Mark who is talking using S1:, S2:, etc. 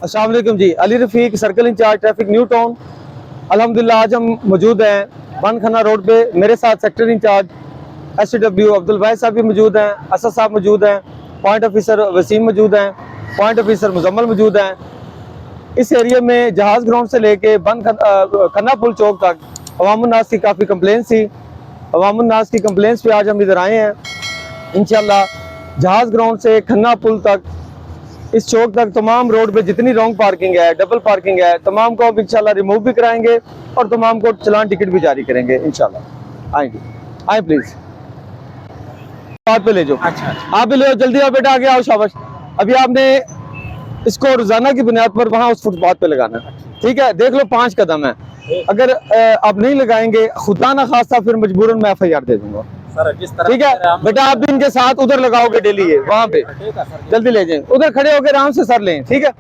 S1: अस्सलाम वालेकुम जी। Ali Rafiq, circle incharge traffic, New Town. अल्हम्दुलिल्लाह आज हम मौजूद हैं बन खाना रोड पे। मेरे साथ सेक्टर इंचार्ज SCW अब्दुल वाहिद साहब भी मौजूद हैं, असद साहब मौजूद हैं, पॉइंट ऑफिसर वसीम मौजूद हैं, पॉइंट ऑफिसर मुजम्मल मौजूद हैं। इस एरिया में जहाज़ ग्राउंड से लेके खन्ना पुल चौक तक अवामुन्नास की काफ़ी कंप्लेंट्स थी। अवामुन्नास की कंप्लेंट्स पे आज हम इधर आए हैं। इंशाल्लाह जहाज़ ग्राउंड से खन्ना पुल तक, इस चौक तक तमाम रोड पे जितनी रॉन्ग पार्किंग है, डबल पार्किंग है, तमाम को अब इंशाल्लाह रिमूव भी कराएंगे और तमाम को चलान टिकट भी जारी करेंगे इंशाल्लाह। आएंगे, आए प्लीज, बात पे ले जाओ। अच्छा, आप भी ले जाओ, जल्दी आओ बेटा, आगे आओ, शाबाश। अभी आपने इसको रोजाना की बुनियाद पर वहाँ उस फुटपाथ पे लगाना है, ठीक है? देख लो 5 कदम है, अगर आप नहीं लगाएंगे खुदा ना खास्ता फिर मजबूरन मैं FIR दे दूंगा, ठीक है बेटा? आप भी इनके साथ उधर लगाओगे डेली, ये वहाँ पे जल्दी ले जाएं, उधर खड़े होकर आराम से सर लें, ठीक है?